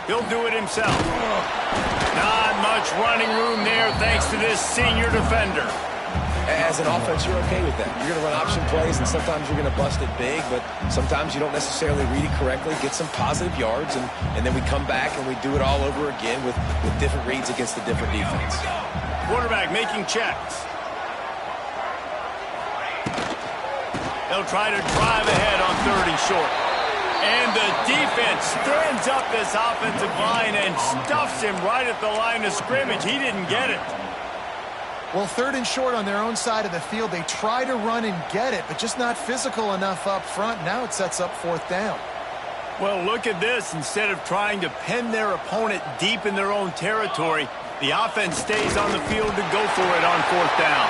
He'll do it himself. Not much running room there thanks to this senior defender. As an offense, you're okay with that. You're going to run option plays, and sometimes you're going to bust it big, but sometimes you don't necessarily read it correctly, get some positive yards, and then we come back and we do it all over again with different reads against the different defense. Quarterback making checks. They'll try to drive ahead on 3rd and short. And the defense stands up this offensive line and stuffs him right at the line of scrimmage. He didn't get it. Well, 3rd and short on their own side of the field. They try to run and get it, but just not physical enough up front. Now it sets up 4th down. Well, look at this. Instead of trying to pin their opponent deep in their own territory, the offense stays on the field to go for it on 4th down.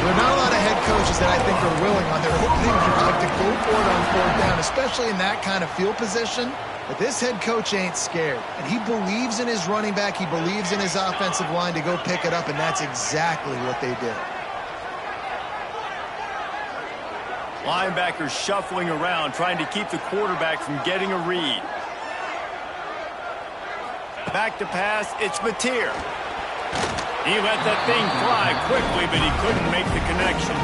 There are not a lot of head coaches that I think are willing on their opening drive to go for it on 4th down, especially in that kind of field position. But this head coach ain't scared, and he believes in his running back. He believes in his offensive line to go pick it up, and that's exactly what they did. Linebackers shuffling around, trying to keep the quarterback from getting a read. Back to pass, it's Mateer. He let that thing fly quickly, but he couldn't make the connection.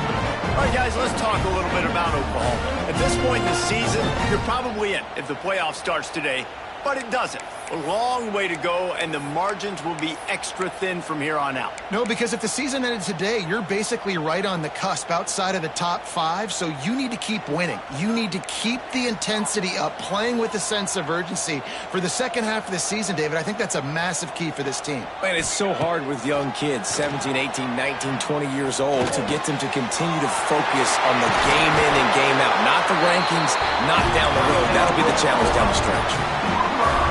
All right, guys, let's talk a little bit about Oklahoma. At this point in the season, you're probably in if the playoff starts today, but it doesn't. A long way to go, and the margins will be extra thin from here on out. No, because if the season ended today, you're basically right on the cusp outside of the top 5, so you need to keep winning. You need to keep the intensity up, playing with a sense of urgency. For the second half of the season, David, I think that's a massive key for this team. Man, it's so hard with young kids, 17, 18, 19, 20 years old, to get them to continue to focus on the game in and game out. Not the rankings, not down the road. That'll be the challenge down the stretch.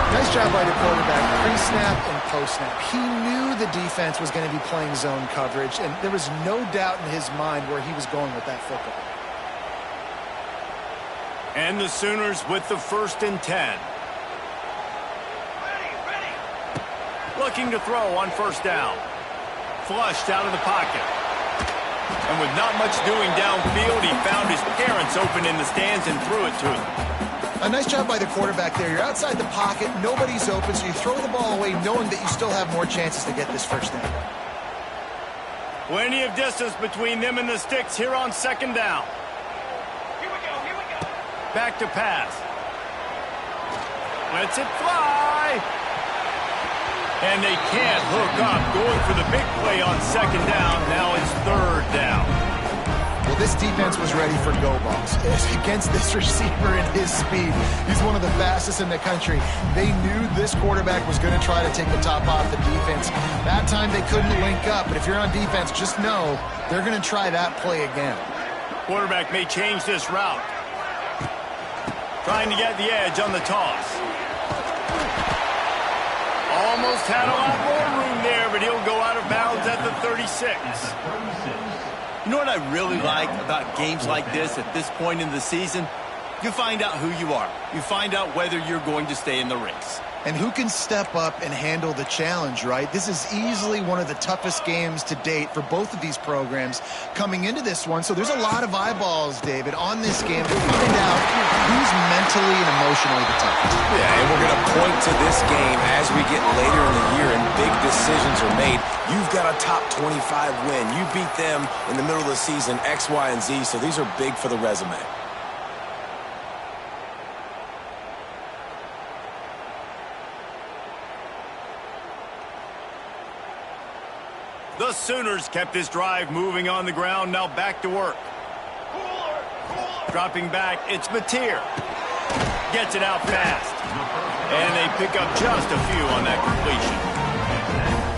Nice job by the quarterback, pre-snap and post-snap. He knew the defense was going to be playing zone coverage, and there was no doubt in his mind where he was going with that football. And the Sooners with the 1st and 10. Looking to throw on 1st down. Flushed out of the pocket. And with not much doing downfield, he found his parents open in the stands and threw it to him. A nice job by the quarterback there. You're outside the pocket, nobody's open, so you throw the ball away knowing that you still have more chances to get this 1st down. Plenty of distance between them and the sticks here on 2nd down. Here we go. Back to pass. Lets it fly. And they can't hook up. Going for the big play on 2nd down. Now it's 3rd down. Well, this defense was ready for go balls. Against this receiver and his speed, he's one of the fastest in the country. They knew this quarterback was going to try to take the top off the defense. That time they couldn't link up, but if you're on defense, just know they're going to try that play again. Quarterback may change this route. Trying to get the edge on the toss. Almost had a lot more room there, but he'll go out of bounds at the 36. You know what I really like about games like this at this point in the season? You find out who you are. You find out whether you're going to stay in the race. And who can step up and handle the challenge, right? This is easily one of the toughest games to date for both of these programs coming into this one. So there's a lot of eyeballs, David, on this game to find out who's mentally and emotionally the toughest. Yeah, and we're going to point to this game as we get later in the year and big decisions are made. You've got a top 25 win. You beat them in the middle of the season, X, Y, and Z, so these are big for the resume. The Sooners kept this drive moving on the ground. Now back to work. Dropping back, it's Mateer. Gets it out fast. And they pick up just a few on that completion.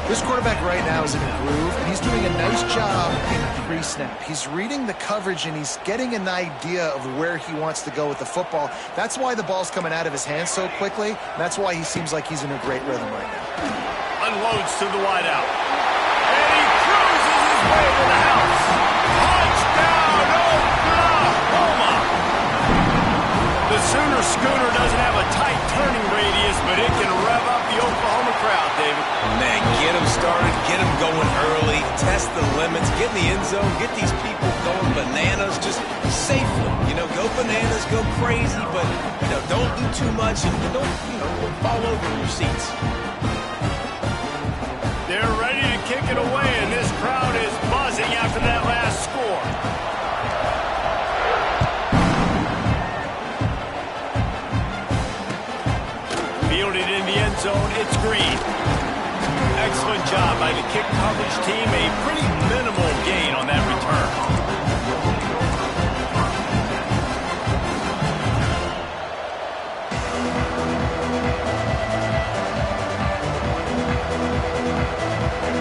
This quarterback right now is in a groove, and he's doing a nice job in pre-snap. He's reading the coverage, and he's getting an idea of where he wants to go with the football. That's why the ball's coming out of his hands so quickly. That's why he seems like he's in a great rhythm right now. Unloads to the wideout. And he cruises his way to the house. Touchdown, Oklahoma! The Sooner Schooner doesn't have a tight turning radius, but it can rev up the Oklahoma crowd, David. Man, get them started, get them going early, test the limits, get in the end zone, get these people going bananas, just safely. You know, go bananas, go crazy, but, you know, don't do too much and don't, follow over in your seats. They're ready to kick it away, and this crowd is buzzing after that last score. Fielded in the end zone, it's Green. Excellent job by the kick coverage team. A pretty minimal gain on that return.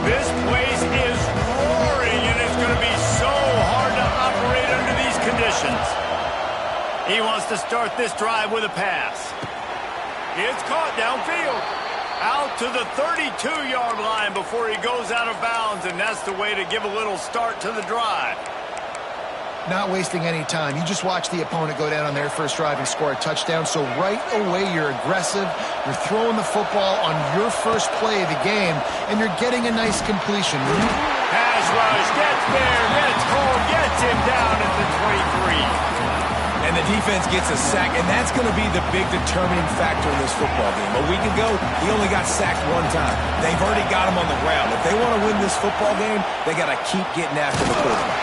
This place is roaring, and it's going to be so hard to operate under these conditions. He wants to start this drive with a pass. It's caught downfield. Out to the 32-yard line before he goes out of bounds, and that's the way to give a little start to the drive. Not wasting any time. You just watch the opponent go down on their first drive and score a touchdown. So right away, you're aggressive. You're throwing the football on your first play of the game, and you're getting a nice completion. Pass rush, gets there, gets home, gets him down at the 23. And the defense gets a sack, and that's going to be the big determining factor in this football game. A week ago, he only got sacked one time. They've already got him on the ground. If they want to win this football game, they got to keep getting after the quarterback.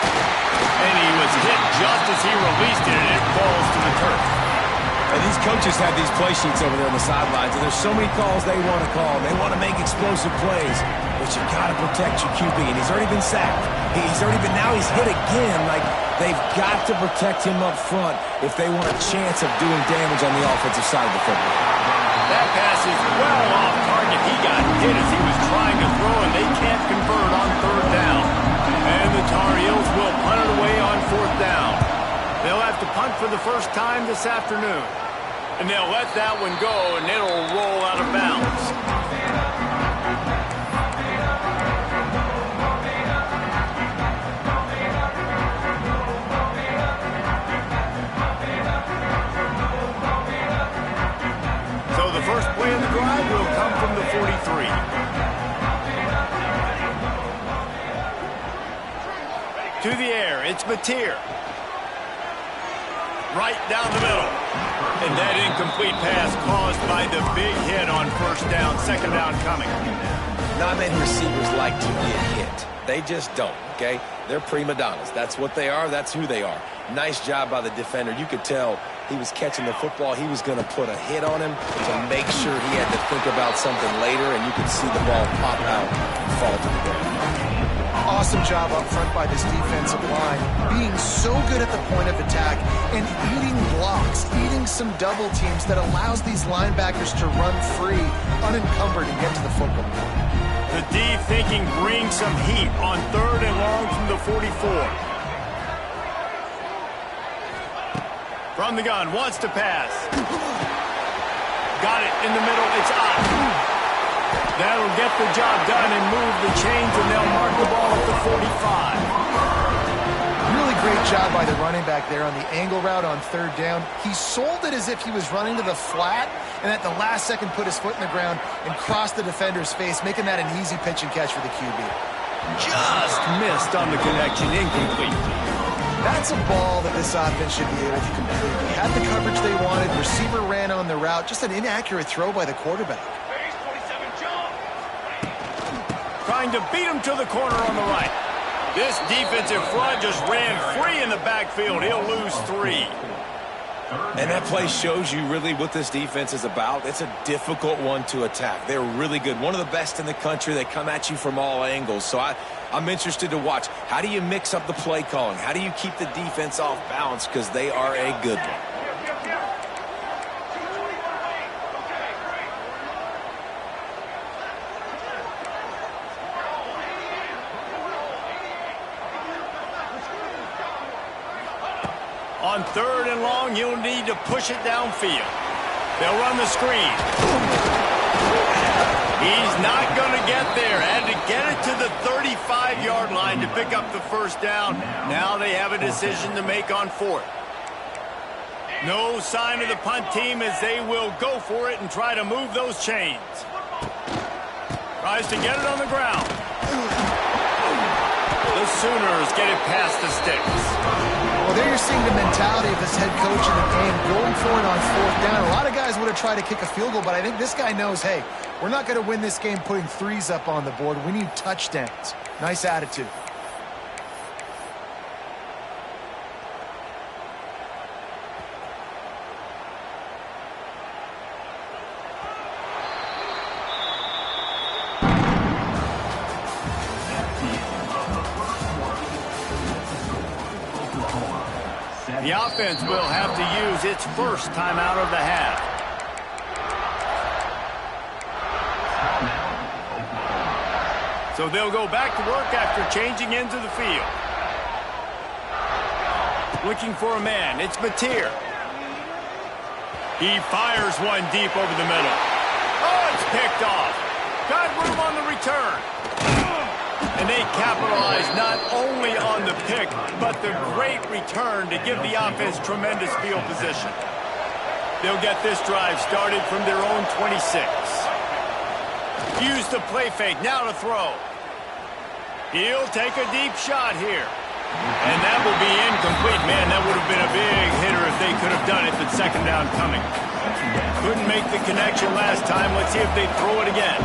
And he was hit just as he released it, and it falls to the turf. And these coaches have these play sheets over there on the sidelines, and there's so many calls they want to call. They want to make explosive plays, but you got to protect your QB, and he's already been sacked. Now he's hit again. Like, they've got to protect him up front if they want a chance of doing damage on the offensive side of the football. That pass is well off target. He got hit as he was trying to throw, and they can't convert on third down. And the Tar Heels will punt it away on fourth down. They'll have to punt for the first time this afternoon. And they'll let that one go, and it'll roll out of bounds. So the first play of the drive will come from the 43. To the air, it's Mateer. Right down the middle. And that incomplete pass caused by the big hit on first down, second down coming. Not many receivers like to get hit. They just don't, okay? They're prima donnas. That's what they are. That's who they are. Nice job by the defender. You could tell he was catching the football. He was going to put a hit on him to make sure he had to think about something later, and you could see the ball pop out and fall to the ground. Awesome job up front by this defensive line, being so good at the point of attack and eating blocks, eating some double teams that allows these linebackers to run free, unencumbered, and get to the football. The D thinking bring some heat on third and long from the 44. From the gun, wants to pass. Got it in the middle, it's out. That'll get the job done and move the chains, and they'll mark the ball at the 45. Really great job by the running back there on the angle route on third down. He sold it as if he was running to the flat, and at the last second put his foot in the ground and crossed the defender's face, making that an easy pitch and catch for the QB. Just missed on the connection, incomplete. That's a ball that this offense should be able to complete. They had the coverage they wanted, receiver ran on the route, just an inaccurate throw by the quarterback. Trying to beat him to the corner on the right. This defensive front just ran free in the backfield. He'll lose 3. And that play shows you really what this defense is about. It's a difficult one to attack. They're really good. One of the best in the country. They come at you from all angles. So I'm interested to watch. How do you mix up the play calling? How do you keep the defense off balance? Because they are a good one. On third and long, you'll need to push it downfield. They'll run the screen. He's not going to get there. Had to get it to the 35-yard line to pick up the first down. Now they have a decision to make on fourth. No sign of the punt team as they will go for it and try to move those chains. Tries to get it on the ground. The Sooners get it past the sticks. Well, there you're seeing the mentality of this head coach in the game, going for it on fourth down. A lot of guys would have tried to kick a field goal, but I think this guy knows, hey, we're not going to win this game putting threes up on the board. We need touchdowns. Nice attitude. The offense will have to use its first timeout of the half. So they'll go back to work after changing into the field. Looking for a man. It's Mateer. He fires one deep over the middle. Oh, it's picked off. Got room on the return. And they capitalize not only on the pick, but the great return to give the offense tremendous field position. They'll get this drive started from their own 26. Use the play fake, now to throw. He'll take a deep shot here. And that will be incomplete. Man, that would have been a big hitter if they could have done it, but second down coming. Couldn't make the connection last time. Let's see if they throw it again.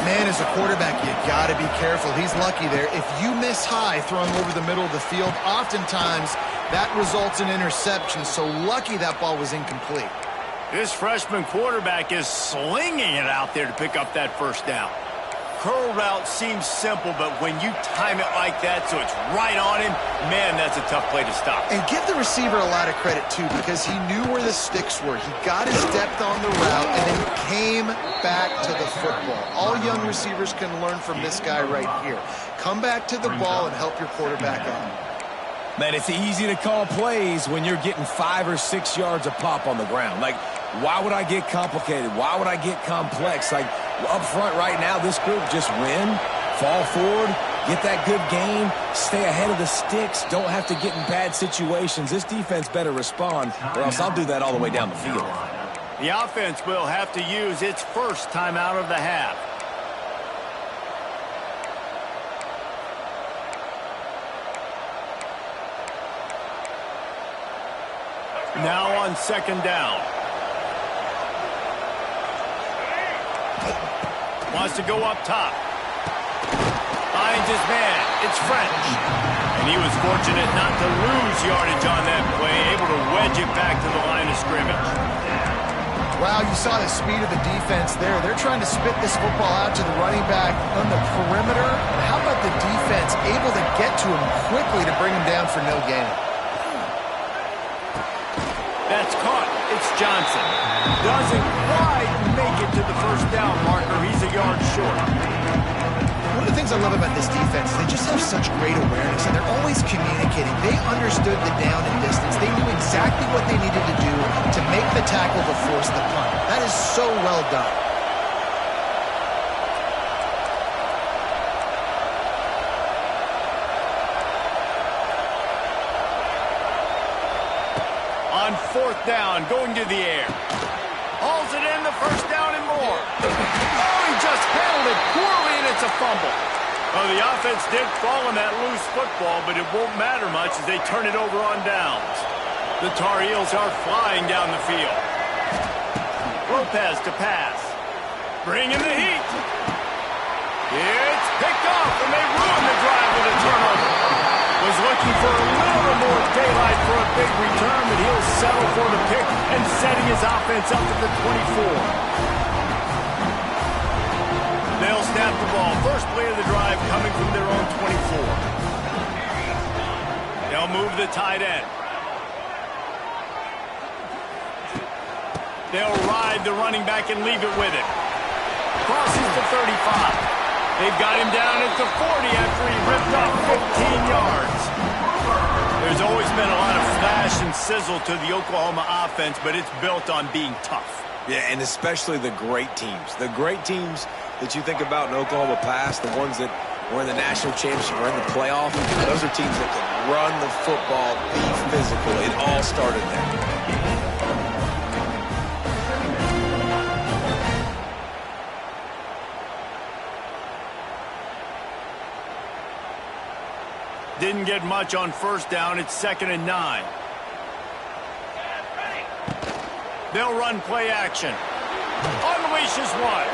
Man, as a quarterback, you got to be careful. He's lucky there. If you miss high throwing over the middle of the field, oftentimes that results in interception. So lucky that ball was incomplete. This freshman quarterback is slinging it out there to pick up that first down. Curl route seems simple, but when you time it like that so it's right on him, man, that's a tough play to stop. And give the receiver a lot of credit, too, because he knew where the sticks were. He got his depth on the route and then came back to the football. All young receivers can learn from this guy right here. Come back to the ball and help your quarterback out. Man, it's easy to call plays when you're getting 5 or 6 yards a pop on the ground. Like, why would I get complicated? Why would I get complex? Like, up front right now, this group just win, fall forward, get that good gain, stay ahead of the sticks, don't have to get in bad situations. This defense better respond, or else I'll do that all the way down the field. The offense will have to use its first timeout of the half. Now on second down. Wants to go up top. Finds his man. It's French. And he was fortunate not to lose yardage on that play, able to wedge it back to the line of scrimmage. Wow, you saw the speed of the defense there. They're trying to spit this football out to the running back on the perimeter. And how about the defense able to get to him quickly to bring him down for no gain? That's caught. It's Johnson. Doesn't quite make it to the first down marker. He's a yard short. One of the things I love about this defense is they just have such great awareness, and they're always communicating. They understood the down and distance. They knew exactly what they needed to do to make the tackle to force the punt. That is so well done. On fourth down, going to the air. Hauls it in, the first down and more. Oh, he just handled it poorly, and it's a fumble. Well, the offense did fall on that loose football, but it won't matter much as they turn it over on downs. The Tar Heels are flying down the field. Lopez to pass. Bringing the heat. It's picked off, and they ruin the drive with a turnover. Was looking for a little more daylight for a big return, but he'll settle for the pick and setting his offense up at the 24. They'll snap the ball. First play of the drive coming from their own 24. They'll move the tight end. They'll ride the running back and leave it with him. Crosses the 35. They've got him down at the 40 after he ripped off 15 yards. There's always been a lot of flash and sizzle to the Oklahoma offense, but it's built on being tough. Yeah, and especially the great teams. The great teams that you think about in Oklahoma past, the ones that were in the national championship or in the playoff, those are teams that can run the football, be physical. It all started there. Didn't get much on first down. It's 2nd and 9. They'll run play action. Unleashes one.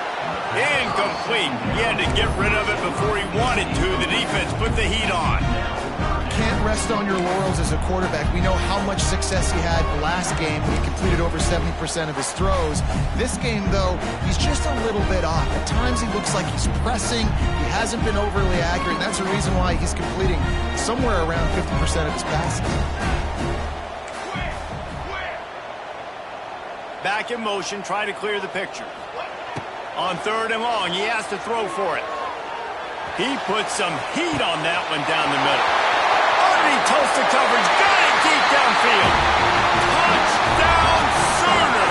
Incomplete. He had to get rid of it before he wanted to. The defense put the heat on. Can't rest on your laurels as a quarterback. We know how much success he had last game. He completed over 70% of his throws. This game, though, he's just a little bit off. At times he looks like he's pressing. He hasn't been overly accurate, and that's the reason why he's completing somewhere around 50% of his passes. Back in motion, try to clear the picture. On 3rd and long, he has to throw for it. He put some heat on that one down the middle. Underneath toasted coverage, got it deep downfield. Touchdown Sooner!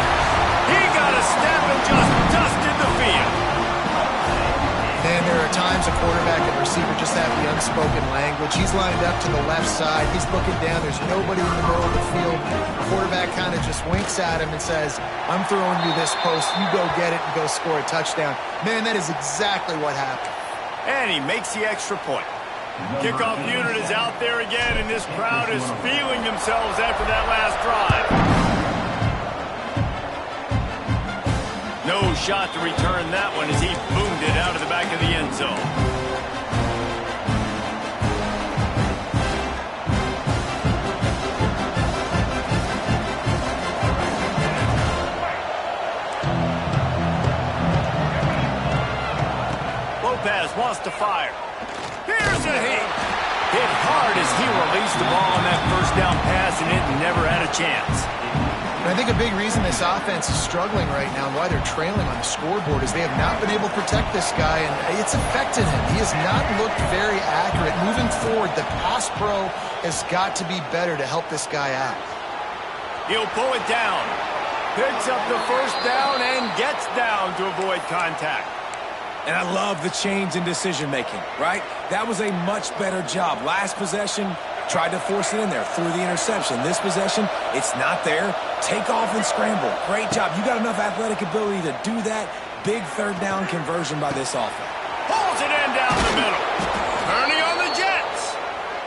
He got a step and just dusted the field. And there are times a quarterback and receiver just have the unspoken language. He's lined up to the left side. He's looking down. There's nobody in the middle of the field. The quarterback kind of just winks at him and says, I'm throwing you this post. You go get it and go score a touchdown. Man, that is exactly what happened. And he makes the extra point. Kickoff unit is out there again, and this crowd is feeling themselves after that last drive. No shot to return that one as he boomed it out of the back of the end zone. Lopez wants to fire. Here's a hit. Hit hard as he released the ball on that first down pass, and it never had a chance. And I think a big reason this offense is struggling right now and why they're trailing on the scoreboard is they have not been able to protect this guy, and it's affected him. He has not looked very accurate. Moving forward, the pass pro has got to be better to help this guy out. He'll pull it down. Picks up the first down and gets down to avoid contact. And I love the change in decision-making, right? That was a much better job. Last possession, tried to force it in there, threw the interception. This possession, it's not there. Take off and scramble. Great job. You got enough athletic ability to do that. Big 3rd down conversion by this offense. Pulls it in down the middle. Turning on the Jets.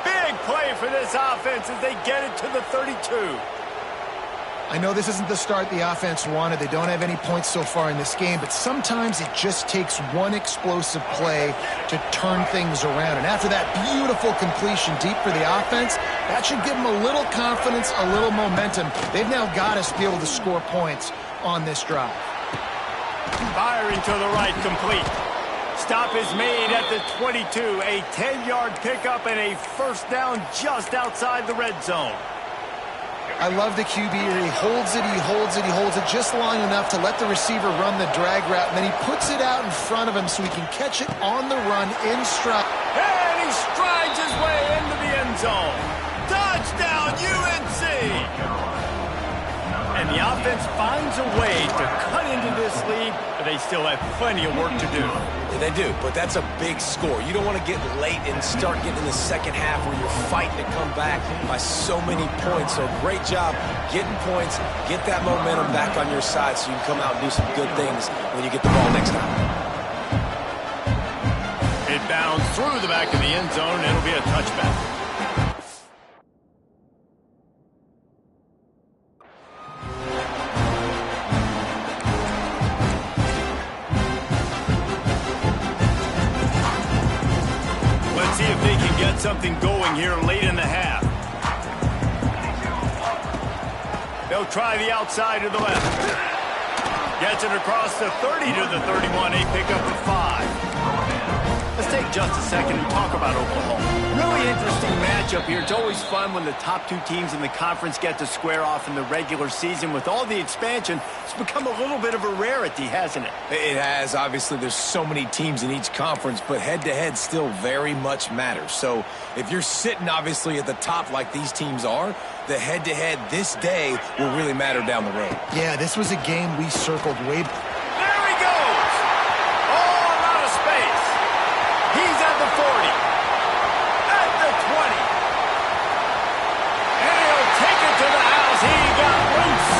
Big play for this offense as they get it to the 32. I know this isn't the start the offense wanted. They don't have any points so far in this game, but sometimes it just takes one explosive play to turn things around. And after that beautiful completion deep for the offense, that should give them a little confidence, a little momentum. They've now got to be able to score points on this drive. Firing to the right, complete. Stop is made at the 22. A 10-yard pickup and a first down just outside the red zone. I love the QB here. He holds it, he holds it, he holds it just long enough to let the receiver run the drag route, and then he puts it out in front of him so he can catch it on the run in stride. And he strides his way into the end zone. Touchdown, UNC! And the offense finds a way to cut into this lead, but they still have plenty of work to do. Yeah, they do, but that's a big score. You don't want to get late and start getting in the second half where you're fighting to come back by so many points. So great job getting points, get that momentum back on your side so you can come out and do some good things when you get the ball next time. It bounds through the back of the end zone, and it'll be a touchback. See if they can get something going here late in the half. They'll try the outside to the left. Gets it across the 30 to the 31. A pickup of 5. Let's take just a second and talk about Oklahoma. Really interesting matchup here. It's always fun when the top two teams in the conference get to square off in the regular season. With all the expansion, it's become a little bit of a rarity, hasn't it? It has. Obviously, there's so many teams in each conference, but head-to-head still very much matters. So if you're sitting, obviously, at the top like these teams are, the head-to-head this day will really matter down the road. Yeah, this was a game we circled way back. There he goes! All out of space. He's at the 40. At the 20. And he'll take it to the house. He got loose.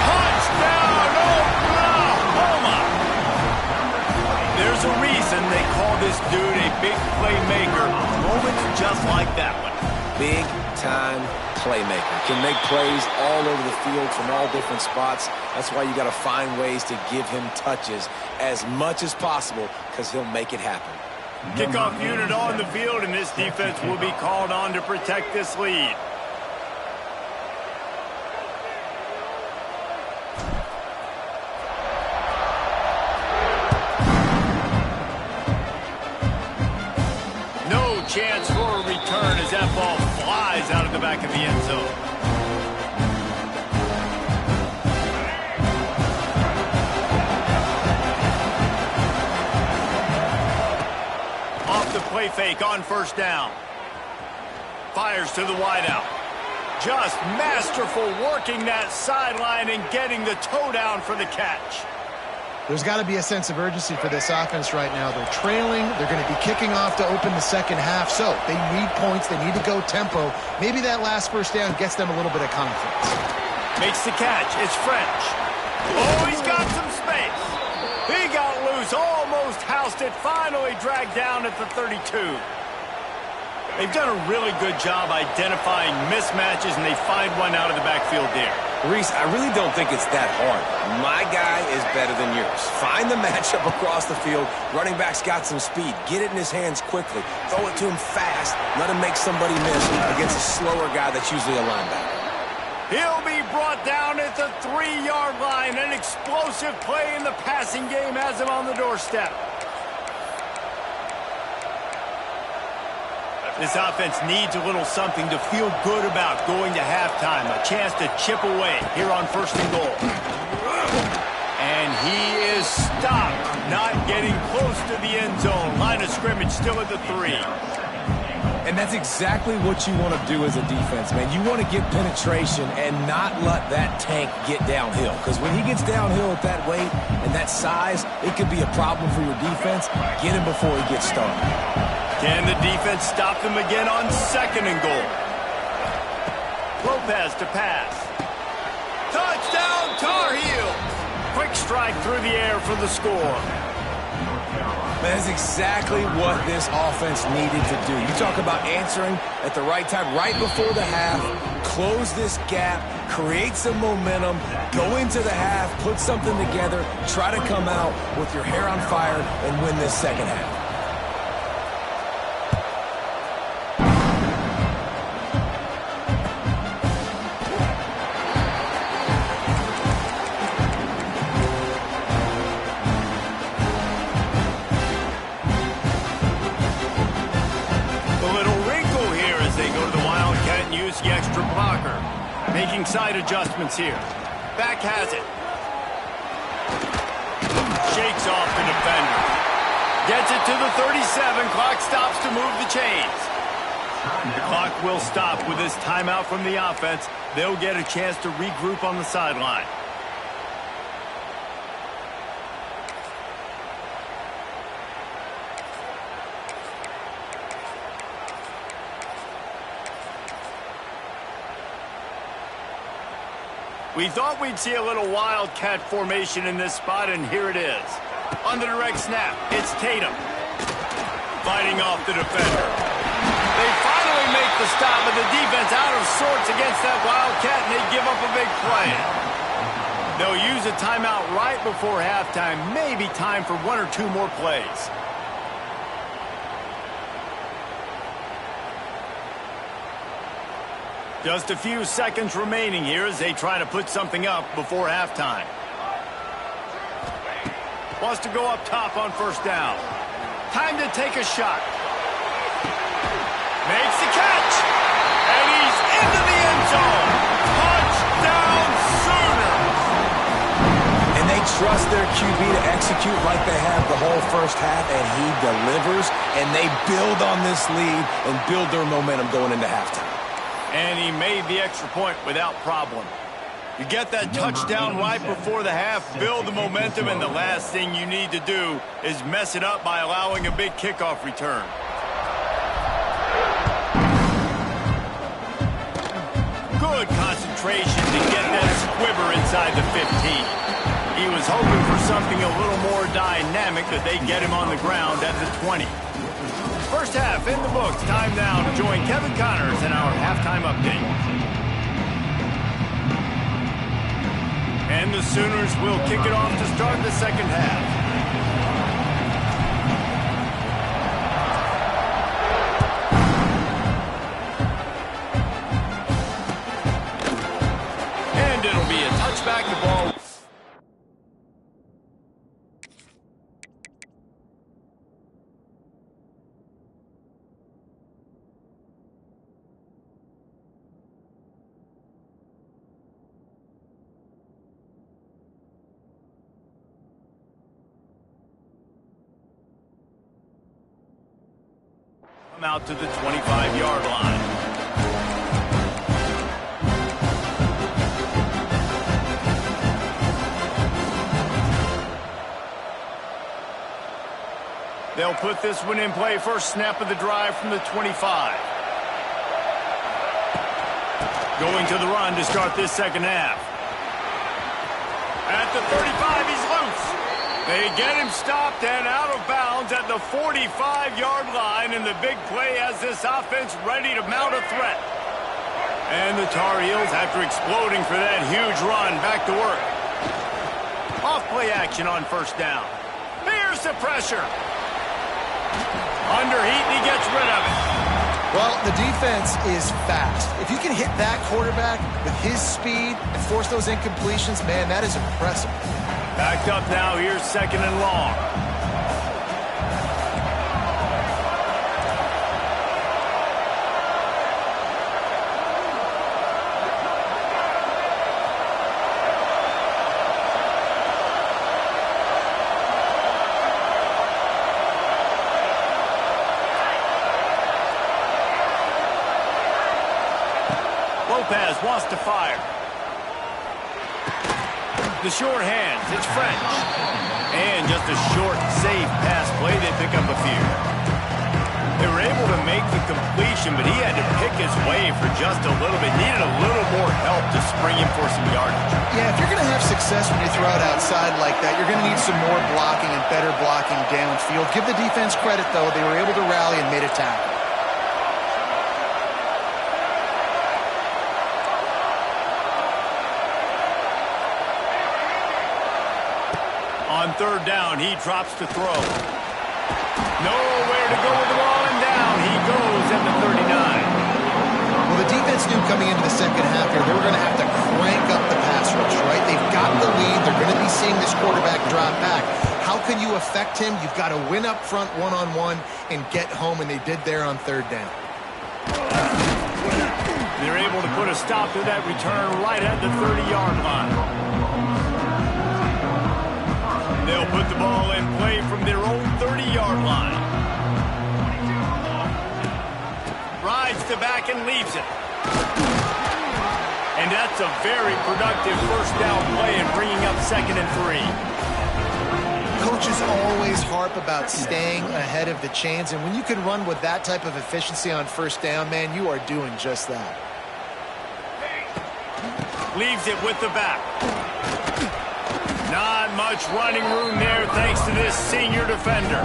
Touchdown, Oklahoma! There's a reason Listen, they call this dude a big playmaker. Moments just like that one. Big-time playmaker. Can make plays all over the field from all different spots. That's why you got to find ways to give him touches as much as possible because he'll make it happen. Kickoff unit on the field, and this defense will be called on to protect this lead. No chance for a return as that ball flies out of the back of the end zone. The play fake on first down. Fires to the wideout. Just masterful working that sideline and getting the toe down for the catch. There's got to be a sense of urgency for this offense right now. They're trailing. They're going to be kicking off to open the second half. So they need points. They need to go tempo. Maybe that last first down gets them a little bit of confidence. Makes the catch. It's French. Oh, he's got some space. He got loose, almost housed it, finally dragged down at the 32. They've done a really good job identifying mismatches, and they find one out of the backfield there. Reese, I really don't think it's that hard. My guy is better than yours. Find the matchup across the field. Running back's got some speed. Get it in his hands quickly. Throw it to him fast. Let him make somebody miss against a slower guy that's usually a linebacker. He'll be brought down at the 3-yard line. An explosive play in the passing game has him on the doorstep. This offense needs a little something to feel good about going to halftime. A chance to chip away here on first and goal. And he is stopped, not getting close to the end zone. Line of scrimmage still at the 3. And that's exactly what you want to do as a defense, man. You want to get penetration and not let that tank get downhill. Because when he gets downhill at that weight and that size, it could be a problem for your defense. Get him before he gets started. Can the defense stop them again on second and goal? Lopez to pass. Touchdown, Tar Heels! Quick strike through the air for the score. Man, that's exactly what this offense needed to do. You talk about answering at the right time, right before the half, close this gap, create some momentum, go into the half, put something together, try to come out with your hair on fire and win this second half. The extra blocker. Making side adjustments here. Back has it. Shakes off the defender. Gets it to the 37. Clock stops to move the chains. The clock will stop with this timeout from the offense. They'll get a chance to regroup on the sideline. We thought we'd see a little wildcat formation in this spot, and here it is. On the direct snap, it's Tatum. Fighting off the defender. They finally make the stop, but the defense out of sorts against that wildcat, and they give up a big play. They'll use a timeout right before halftime. Maybe time for 1 or 2 more plays. Just a few seconds remaining here as they try to put something up before halftime. Wants to go up top on first down. Time to take a shot. Makes the catch. And he's into the end zone. Touchdown Sooners. And they trust their QB to execute like they have the whole first half, and he delivers. And they build on this lead and build their momentum going into halftime. And he made the extra point without problem. You get that touchdown right before the half, build the momentum, and the last thing you need to do is mess it up by allowing a big kickoff return. Good concentration to get that squibber inside the 15. He was hoping for something a little more dynamic, that they get him on the ground at the 20. First half in the books. Time now to join Kevin Connors in our halftime update. And the Sooners will kick it off to start the second half. And it'll be a touchback. The ball. Out to the 25-yard line. They'll put this one in play. First snap of the drive from the 25. Going to the run to start this second half. At the 35, he's loose. They get him stopped and out of bounds at the 45-yard line, and the big play has this offense ready to mount a threat. And the Tar Heels, after exploding for that huge run, back to work. Off-play action on first down. Here's the pressure. Under heat, and he gets rid of it. Well, the defense is fast. If you can hit that quarterback with his speed and force those incompletions, man, that is impressive. Backed up now, here's second and long. Lopez wants to fire. The short hands, it's French. And just a short, safe pass play, they pick up a few. They were able to make the completion, but he had to pick his way for just a little bit. Needed a little more help to spring him for some yardage. Yeah, if you're going to have success when you throw it outside like that, you're going to need some more blocking and better blocking downfield. Give the defense credit, though. They were able to rally and made a tackle. On third down, he drops to throw. Nowhere to go with the ball, and down he goes at the 39. Well, the defense knew coming into the second half here, they were going to have to crank up the pass rush, right? They've got the lead. They're going to be seeing this quarterback drop back. How can you affect him? You've got to win up front one-on-one and get home, and they did there on third down. They're able to put a stop to that return right at the 30-yard line. They'll put the ball in play from their own 30-yard line. Rides to back and leaves it. And that's a very productive first down play and bringing up 2nd and 3. Coaches always harp about staying ahead of the chains, and when you can run with that type of efficiency on first down, man, you are doing just that. Leaves it with the back. Not much running room there thanks to this senior defender.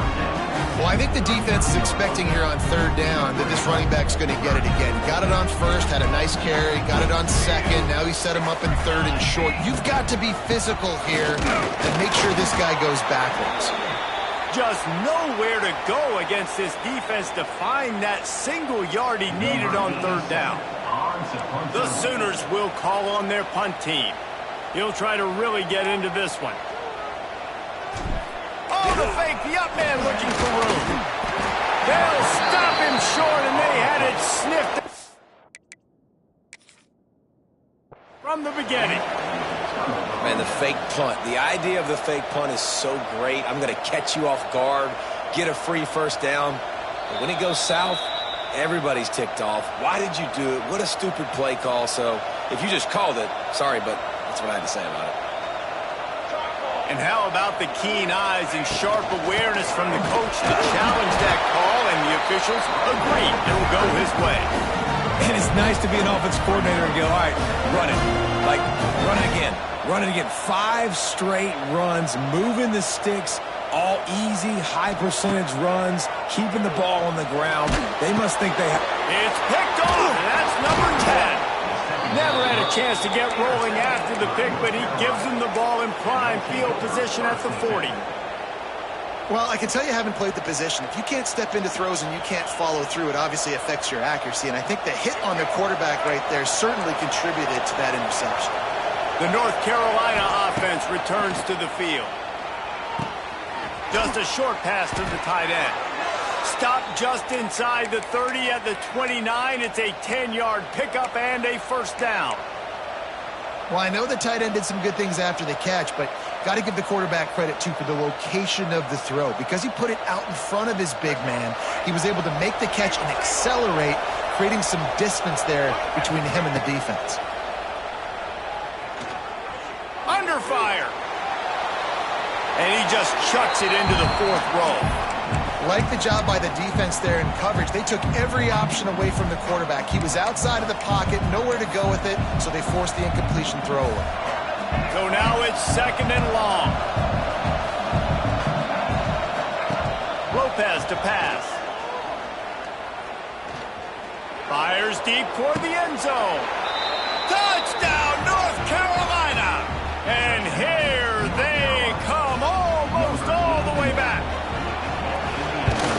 Well, I think the defense is expecting here on third down that this running back's going to get it again. Got it on first, had a nice carry, got it on second. Now he set him up in third and short. You've got to be physical here and make sure this guy goes backwards. Just nowhere to go against this defense to find that single yard he needed on third down. The Sooners will call on their punt team. He'll try to really get into this one. Oh, the fake, the up man looking for room. They'll stop him short, and they had it sniffed from the beginning. Man, the fake punt. The idea of the fake punt is so great. I'm going to catch you off guard, get a free first down. But when it goes south, everybody's ticked off. Why did you do it? What a stupid play call. So if you just called it, sorry, but that's what I had to say about it. And how about the keen eyes and sharp awareness from the coach to challenge that call, and the officials agree it'll go his way. And it's nice to be an offensive coordinator and go, all right, run it. Like, run it again. Running again, 5 straight runs, moving the sticks, all easy, high percentage runs, keeping the ball on the ground. They must think they have... It's picked off, and that's number 10. Never had a chance to get rolling after the pick, but he gives him the ball in prime field position at the 40. Well, I can tell you haven't played the position. If you can't step into throws and you can't follow through, it obviously affects your accuracy. And I think the hit on the quarterback right there certainly contributed to that interception. The North Carolina offense returns to the field. Just a short pass to the tight end. Stop just inside the 30 at the 29. It's a 10-yard pickup and a first down. Well, I know the tight end did some good things after the catch, but got to give the quarterback credit, too, for the location of the throw. Because he put it out in front of his big man, he was able to make the catch and accelerate, creating some distance there between him and the defense. Under fire. And he just chucks it into the 4th row. Like the job by the defense there in coverage. They took every option away from the quarterback. He was outside of the pocket, nowhere to go with it, so they forced the incompletion throw away. So now it's 2nd and long. Lopez to pass. Fires deep toward the end zone. Touchdown, North Carolina! And here they come, almost all the way back.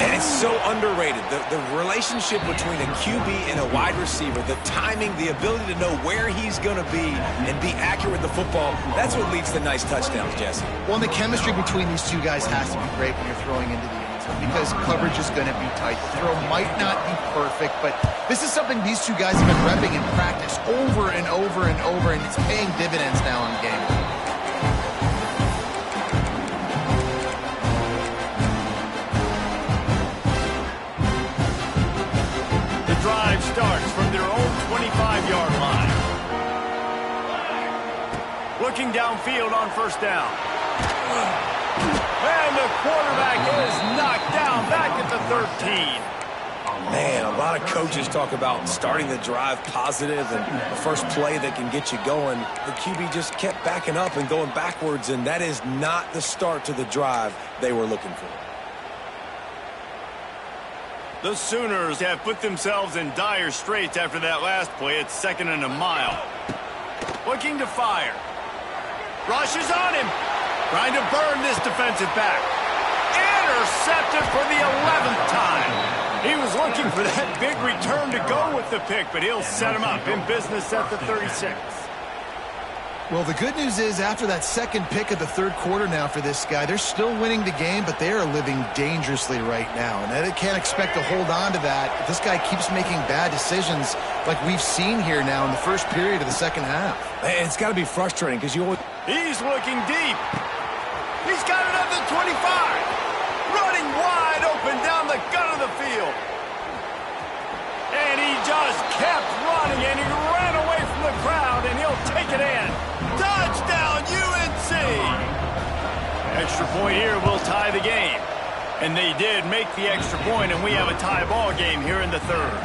And it's so underrated. The relationship between a QB and a wide receiver, the timing, the ability to know where he's going to be and be accurate with the football, that's what leads to nice touchdowns, Jesse. Well, the chemistry between these two guys has to be great when you're throwing into the end zone because coverage is going to be tight. The throw might not be perfect, but this is something these two guys have been repping in practice over and over and over, and it's paying dividends now in game. Drive starts from their own 25-yard line. Looking downfield on first down. And the quarterback is knocked down back at the 13. Man, a lot of coaches talk about starting the drive positive and the first play that can get you going. The QB just kept backing up and going backwards, and that is not the start to the drive they were looking for. The Sooners have put themselves in dire straits after that last play. It's 2nd and a mile. Looking to fire. Rushes on him. Trying to burn this defensive back. Intercepted for the 11th time. He was looking for that big return to go with the pick, but he'll set him up in business at the 36. Well, the good news is after that second pick of the 3rd quarter now for this guy, they're still winning the game, but they are living dangerously right now. And they can't expect to hold on to that if this guy keeps making bad decisions like we've seen here now in the first period of the second half. Man, it's got to be frustrating because you always... He's looking deep. He's got it at the 25. Running wide open down the gut of the field. And he just kept running, and he ran away from the crowd, and he'll take it in. Touchdown, UNC! Extra point here will tie the game. And they did make the extra point, and we have a tie ball game here in the 3rd.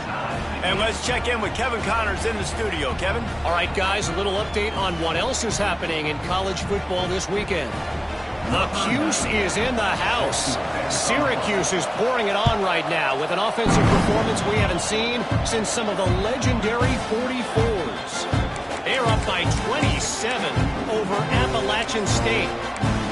And let's check in with Kevin Connors in the studio. Kevin? All right, guys, a little update on what else is happening in college football this weekend. The Cuse is in the house. Syracuse is pouring it on right now with an offensive performance we haven't seen since some of the legendary 44s. They're up by 27 over Appalachian State.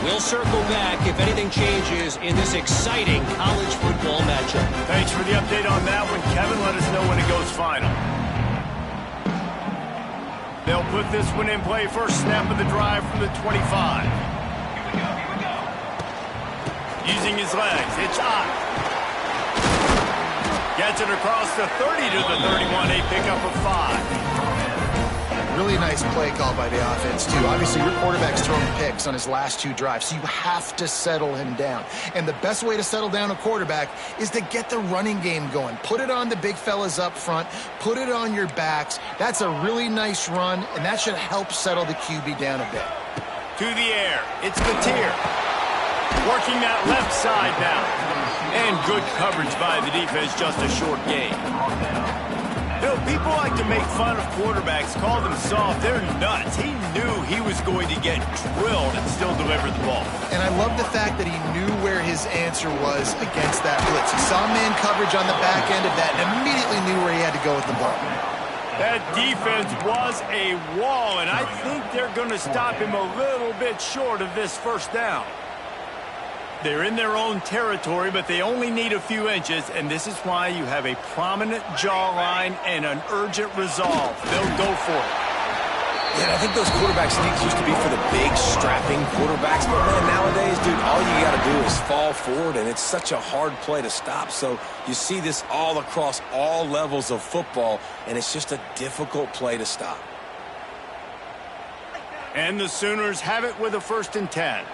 We'll circle back if anything changes in this exciting college football matchup. Thanks for the update on that one, Kevin. Let us know when it goes final. They'll put this one in play. First snap of the drive from the 25. Using his legs, it's on. Gets it across the 30 to the 31, a pickup of 5. Really nice play call by the offense, too. Obviously, your quarterback's throwing picks on his last 2 drives, so you have to settle him down. And the best way to settle down a quarterback is to get the running game going. Put it on the big fellas up front. Put it on your backs. That's a really nice run, and that should help settle the QB down a bit. To the air, it's Mateer. Working that left side now. And good coverage by the defense, just a short gain. You know, people like to make fun of quarterbacks, call them soft. They're nuts. He knew he was going to get drilled and still deliver the ball. And I love the fact that he knew where his answer was against that blitz. He saw man coverage on the back end of that and immediately knew where he had to go with the ball. That defense was a wall, and I think they're going to stop him a little bit short of this first down. They're in their own territory, but they only need a few inches, and this is why you have a prominent jawline and an urgent resolve. They'll go for it. Yeah, I think those quarterback sneaks used to be for the big, strapping quarterbacks. But, man, nowadays, dude, all you got to do is fall forward, and it's such a hard play to stop. So you see this all across all levels of football, and it's just a difficult play to stop. And the Sooners have it with a 1st and 10.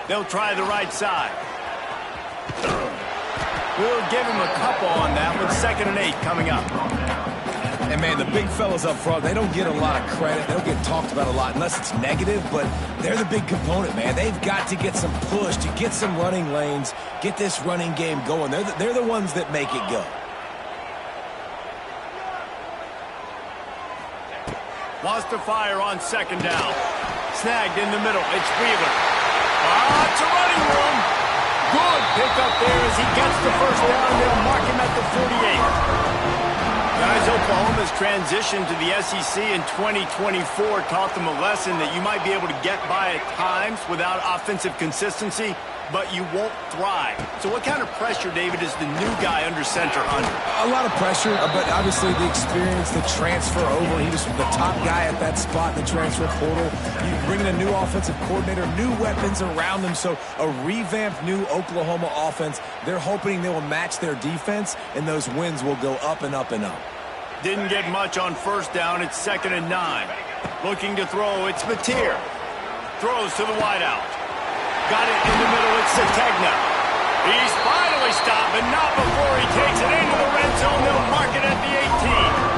They'll try the right side. We'll give him a couple on that with 2nd and 8 coming up. And, man, the big fellas up front, they don't get a lot of credit. They don't get talked about a lot unless it's negative, but they're the big component, man. They've got to get some push, to get some running lanes, get this running game going. They're the ones that make it go. Wants to fire on 2nd down. Snagged in the middle. It's Wheeler. It's a running room. Good pickup there as he gets the 1st down. They'll mark him at the 48. Guys, Oklahoma's transition to the SEC in 2024 taught them a lesson that you might be able to get by at times without offensive consistency, but you won't thrive. So what kind of pressure, David, is the new guy under center under? A lot of pressure, but obviously the experience, the transfer over. He was the top guy at that spot in the transfer portal. You bring in a new offensive coordinator, new weapons around them, so a revamped new Oklahoma offense. They're hoping they will match their defense, and those wins will go up and up and up. Didn't get much on 1st down. It's 2nd and 9. Looking to throw. It's Mateer. Throws to the wideout. Got it in the middle. It's Sategna. He's finally stopped, but not before he takes it into the red zone. They'll mark it at the 18.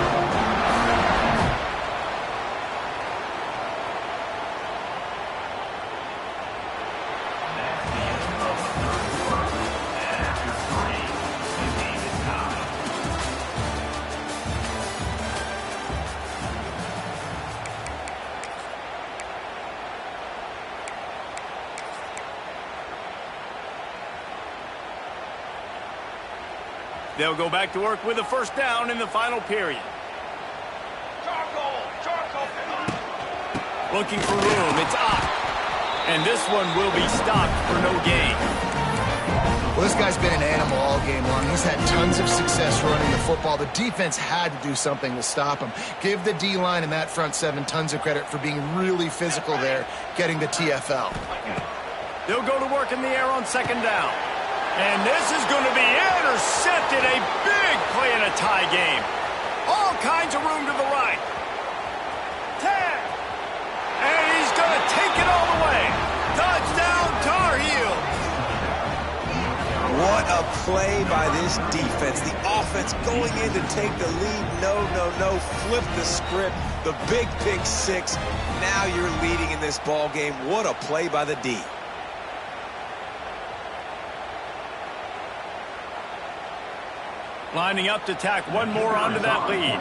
They'll go back to work with a 1st down in the final period. Looking for room. It's up. And this one will be stopped for no gain. Well, this guy's been an animal all game long. He's had tons of success running the football. The defense had to do something to stop him. Give the D-line and that front 7 tons of credit for being really physical there, getting the TFL. They'll go to work in the air on 2nd down. And this is going to be intercepted. A big play in a tie game. All kinds of room to the right. 10. And he's going to take it all the way. Touchdown, Tar Heels. What a play by this defense. The offense going in to take the lead. No. Flip the script. The big pick 6. Now you're leading in this ball game. What a play by the D. Lining up to tack one more onto that lead.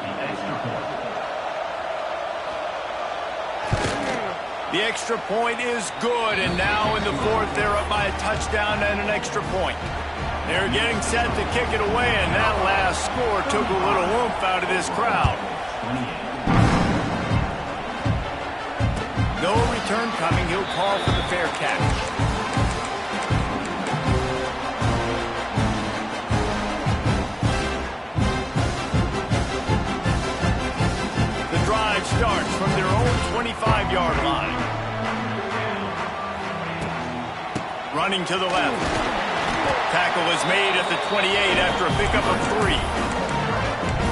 The extra point is good, and now in the 4th, they're up by a touchdown and an extra point. They're getting set to kick it away, and that last score took a little oomph out of this crowd. No return coming. He'll call for the fair catch. Starts from their own 25-yard line. Running to the left. Tackle is made at the 28 after a pickup of 3.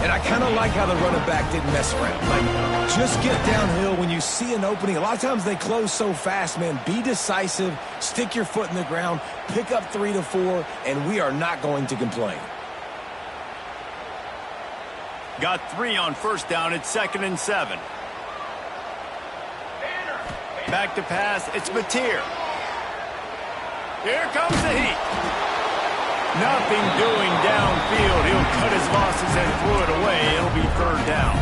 And I kind of like how the running back didn't mess around. Like, just get downhill when you see an opening. A lot of times they close so fast, man. Be decisive, stick your foot in the ground, pick up 3 to 4, and we are not going to complain. Got 3 on 1st down. It's 2nd and 7. Back to pass. It's Mateer. Here comes the heat. Nothing doing downfield. He'll cut his losses and throw it away. It'll be third down.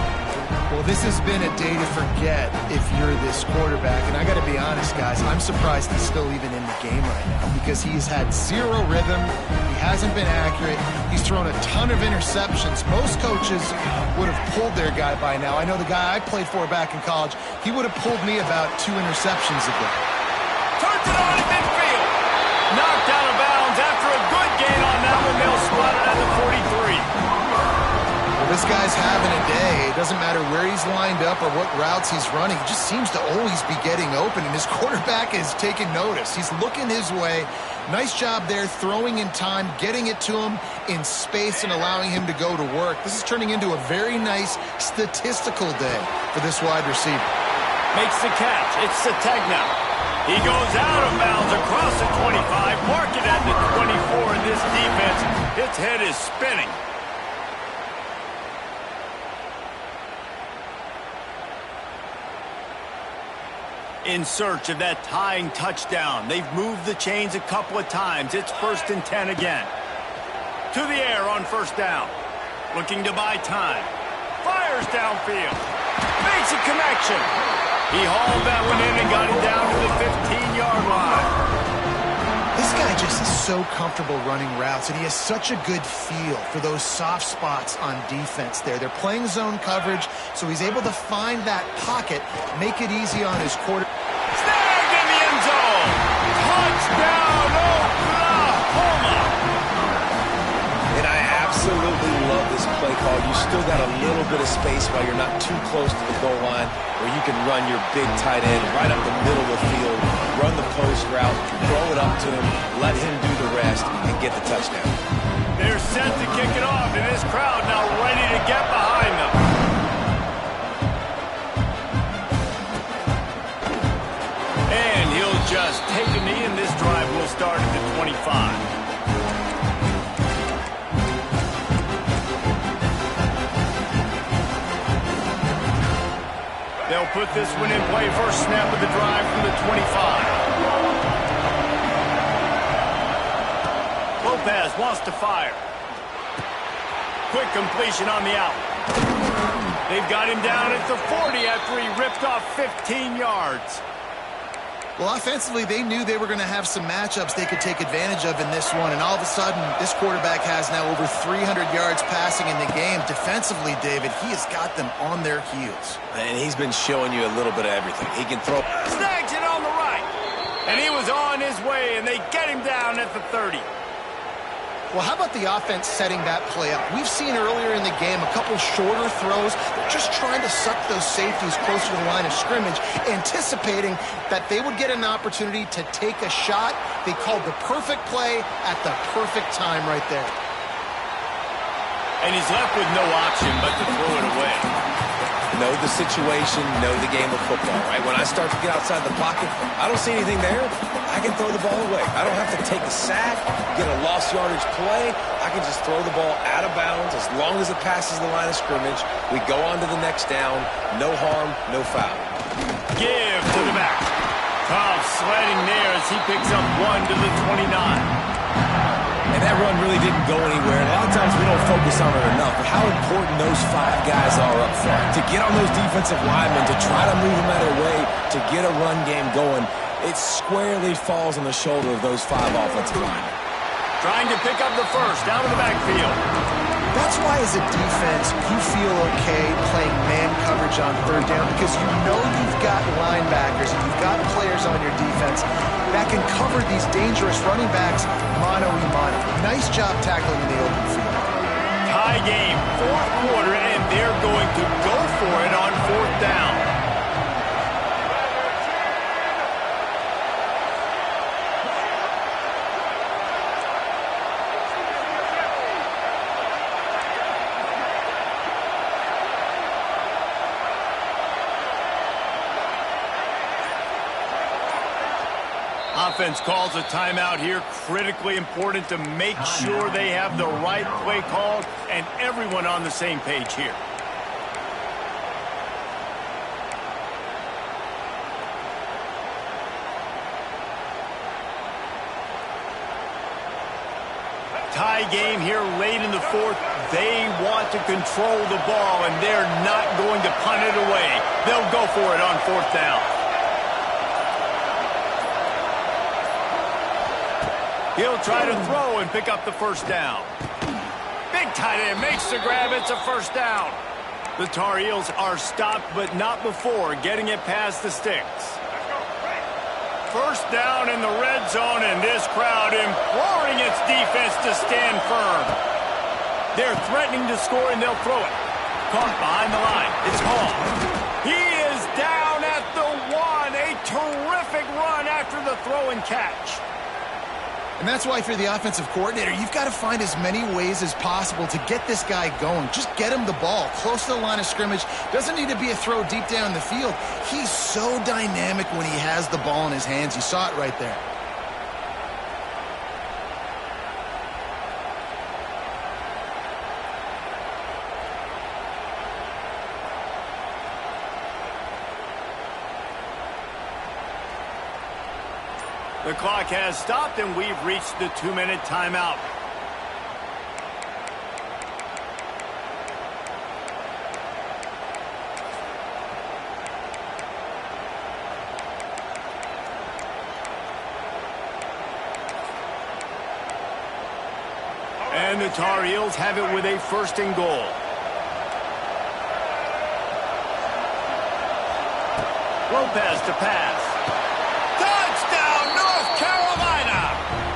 Well, this has been a day to forget if you're this quarterback. And I got to be honest, guys, I'm surprised he's still even in the game right now because he's had zero rhythm. He hasn't been accurate. He's thrown a ton of interceptions. Most coaches would have pulled their guy by now. I know the guy I played for back in college, he would have pulled me about 2 interceptions ago. Turns it on in midfield. Knocked out of bounds after a good gain on that one. They'll spot it at the 43. This guy's having a day. It doesn't matter where he's lined up or what routes he's running. He just seems to always be getting open, and his quarterback is taking notice. He's looking his way. Nice job there, throwing in time, getting it to him in space and allowing him to go to work. This is turning into a very nice statistical day for this wide receiver. Makes the catch. It's Sategna. He goes out of bounds across the 25. Mark it at the 24 in this defense. Its head is spinning. In search of that tying touchdown. They've moved the chains a couple of times. It's 1st and 10 again. To the air on 1st down. Looking to buy time. Fires downfield. Makes a connection. He hauled that one in and got it down to the 15-yard line. This guy just is so comfortable running routes, and he has such a good feel for those soft spots on defense there. They're playing zone coverage, so he's able to find that pocket, make it easy on his quarter. Snagged in the end zone. Touchdown, Oklahoma. And I absolutely love this play call. You still got a little bit of space while you're not too close to the goal line where you can run your big tight end right up the middle of the field, run the post route, throw it up to him, let him do the rest, and get the touchdown. They're set to kick it off, and this crowd now ready to get behind them. And he'll just take a knee, and this drive will start at the 25. They'll put this one in play. First snap of the drive from the 25. Lopez wants to fire. Quick completion on the out. They've got him down at the 40 after he ripped off 15 yards. Well, offensively, they knew they were going to have some matchups they could take advantage of in this one, and all of a sudden, this quarterback has now over 300 yards passing in the game. Defensively, David, he has got them on their heels. And he's been showing you a little bit of everything. He can throw. Snags it on the right. And he was on his way, and they get him down at the 30. Well, how about the offense setting that play up? We've seen earlier in the game a couple shorter throws. They're just trying to suck those safeties closer to the line of scrimmage, anticipating that they would get an opportunity to take a shot. They called the perfect play at the perfect time right there. And he's left with no option but to throw it away. Know the situation, know the game of football, right? When I start to get outside the pocket, I don't see anything there. I can throw the ball away. I don't have to take a sack, get a lost yardage play. I can just throw the ball out of bounds as long as it passes the line of scrimmage. We go on to the next down. No harm, no foul. Give to the back. Cobb sledding there as he picks up 1 to the 29. And that run really didn't go anywhere. And a lot of times we don't focus on it enough, but how important those 5 guys are up front. To get on those defensive linemen, to try to move them out of the way, to get a run game going, it squarely falls on the shoulder of those 5 offensive linemen. Trying to pick up the first out of the backfield. That's why as a defense, you feel okay playing man coverage on 3rd down because you know you've got linebackers and you've got players on your defense that can cover these dangerous running backs mano-a-mano. Nice job tackling in the open field. Tie game, 4th quarter, and they're going to go for it on 4th down. Offense calls a timeout here. Critically important to make sure they have the right play called and everyone on the same page here. tie game here late in the fourth. They want to control the ball, and they're not going to punt it away. They'll go for it on fourth down. He'll try to throw and pick up the first down. Big tight end makes the grab. It's a first down. The Tar Heels are stopped, but not before getting it past the sticks. First down in the red zone, and this crowd imploring its defense to stand firm. They're threatening to score, and they'll throw it. Caught behind the line. It's Hall. He is down at the 1. A terrific run after the throw and catch. And that's why if you're the offensive coordinator, you've got to find as many ways as possible to get this guy going. Just get him the ball close to the line of scrimmage. Doesn't need to be a throw deep down the field. He's so dynamic when he has the ball in his hands. You saw it right there. The clock has stopped, and we've reached the 2-minute timeout. And the Tar Heels have it with a first and goal. Lopez to pass.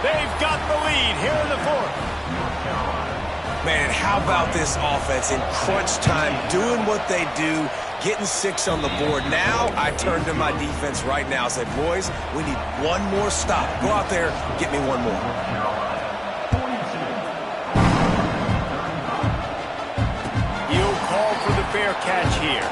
They've got the lead here in the fourth. Man, how about this offense in crunch time, doing what they do, getting 6 on the board. Now I turn to my defense right now and say, boys, we need one more stop. Go out there, get me one more. He'll call for the fair catch here.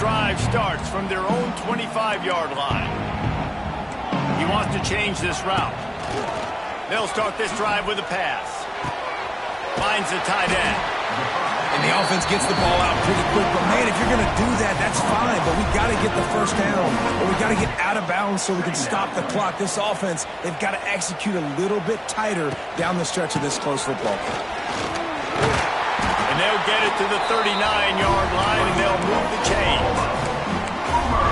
Drive starts from their own 25-yard line. He wants to change this route. They'll start this drive with a pass. Finds the tight end. And the offense gets the ball out pretty quick. But, man, if you're going to do that, that's fine. But we got to get the first down. Or we got to get out of bounds so we can stop the clock. This offense, they've got to execute a little bit tighter down the stretch of this close football game. And they'll get it to the 39-yard line, and they'll move the chains.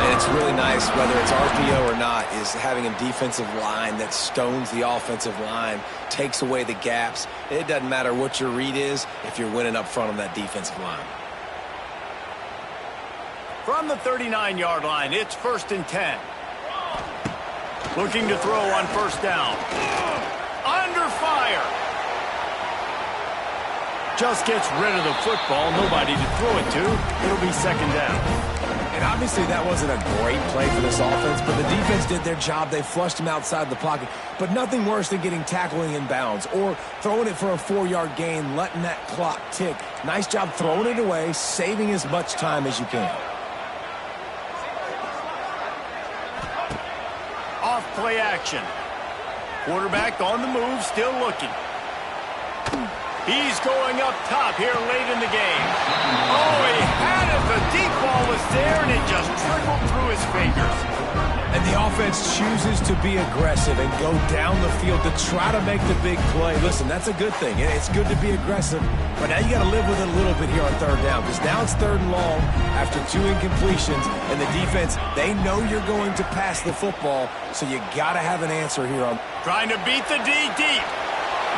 And it's really nice, whether it's RPO or not, is having a defensive line that stones the offensive line, takes away the gaps. It doesn't matter what your read is if you're winning up front on that defensive line. From the 39-yard line, it's 1st and 10. Looking to throw on first down. Under fire. Just gets rid of the football. Nobody to throw it to. It'll be second down. And obviously that wasn't a great play for this offense, but the defense did their job. They flushed him outside the pocket. But nothing worse than getting tackling in bounds or throwing it for a 4-yard gain, letting that clock tick. Nice job throwing it away, saving as much time as you can. Off play action. Quarterback on the move, still looking. He's going up top here late in the game. Oh, he had it. The deep ball was there, and it just trickled through his fingers. And the offense chooses to be aggressive and go down the field to try to make the big play. Listen, that's a good thing. It's good to be aggressive, but now you got to live with it a little bit here on third down, because now it's 3rd and long after 2 incompletions, and the defense, they know you're going to pass the football, so you got to have an answer here on. Trying to beat the D deep.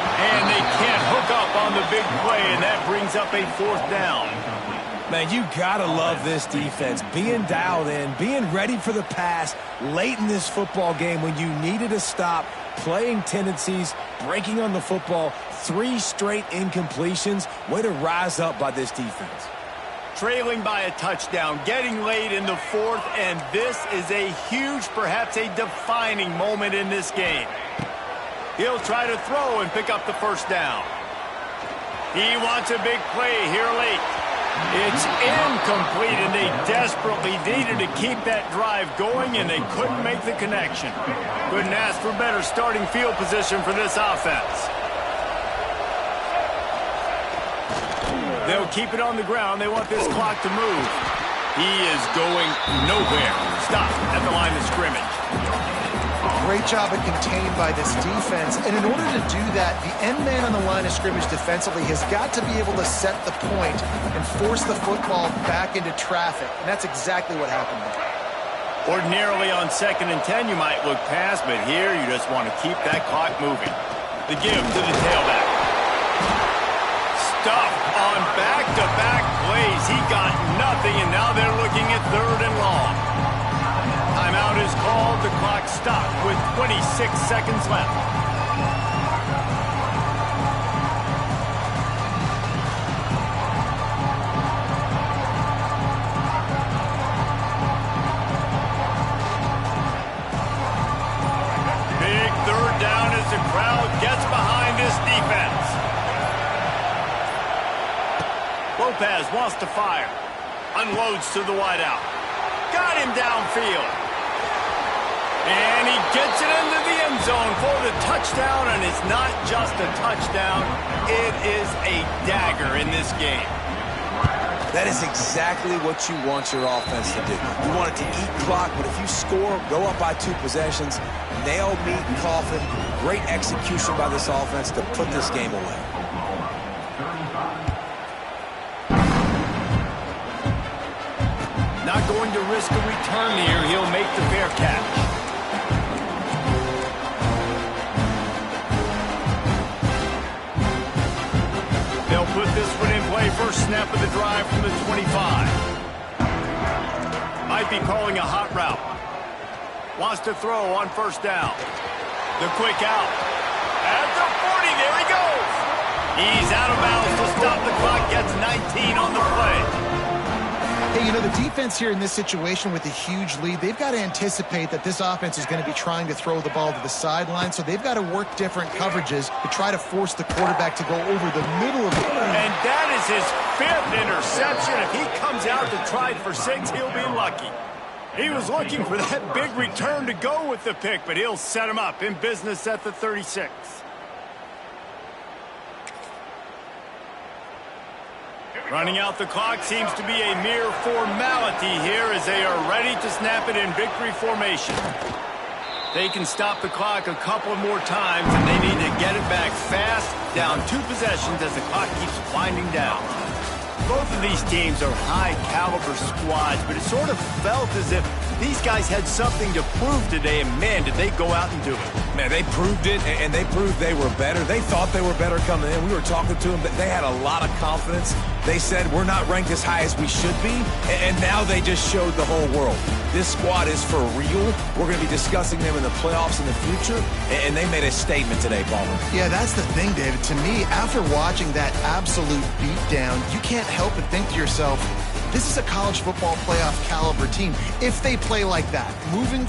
And they can't hook up on the big play, and that brings up a 4th down. Man, you got to love this defense. Being dialed in, being ready for the pass late in this football game when you needed a stop, playing tendencies, breaking on the football, 3 straight incompletions. Way to rise up by this defense. Trailing by a touchdown, getting late in the 4th, and this is a huge, perhaps a defining moment in this game. He'll try to throw and pick up the first down. He wants a big play here late. It's incomplete, and they desperately needed to keep that drive going, and they couldn't make the connection. Couldn't ask for better starting field position for this offense. They'll keep it on the ground. They want this clock to move. He is going nowhere. Stop at the line of scrimmage. Great job of contained by this defense. And in order to do that, the end man on the line of scrimmage defensively has got to be able to set the point and force the football back into traffic. And that's exactly what happened there. Ordinarily on 2nd and 10, you might look past, but here you just want to keep that clock moving. The give to the tailback. Stuff on back-to-back plays. He got nothing, and now they're looking at 3rd and long. Timeout is called. The clock stopped with 26 seconds left. Big 3rd down as the crowd gets behind this defense. Lopez wants to fire. Unloads to the wideout. Got him downfield. And he gets it into the end zone for the touchdown, and it's not just a touchdown, it is a dagger in this game. That is exactly what you want your offense to do. You want it to eat clock, but if you score, go up by 2 possessions, nail, meat, and coffin, great execution by this offense to put this game away. Not going to risk a return here. He'll make the fair catch. They'll put this one in play. First snap of the drive from the 25. Might be calling a hot route. Wants to throw on 1st down. The quick out. At the 40, there he goes. He's out of bounds to stop the clock. Gets 19 on the play. Hey, you know, the defense here in this situation with a huge lead, they've got to anticipate that this offense is going to be trying to throw the ball to the sideline, so they've got to work different coverages to try to force the quarterback to go over the middle of the field. And that is his 5th interception. If he comes out to try for 6, he'll be lucky. He was looking for that big return to go with the pick, but he'll set him up in business at the 36. Running out the clock seems to be a mere formality here as they are ready to snap it in victory formation. They can stop the clock a couple more times, and they need to get it back fast, down 2 possessions as the clock keeps winding down. Both of these teams are high-caliber squads, but it sort of felt as if these guys had something to prove today, and man, did they go out and do it. Man, they proved it, and they proved they were better. They thought they were better coming in. We were talking to them. They had a lot of confidence. They said, we're not ranked as high as we should be, and now they just showed the whole world. This squad is for real. We're going to be discussing them in the playoffs in the future, and they made a statement today, Palmer. Yeah, that's the thing, David. To me, after watching that absolute beatdown, you can't help but think to yourself, this is a college football playoff caliber team if they play like that. Moving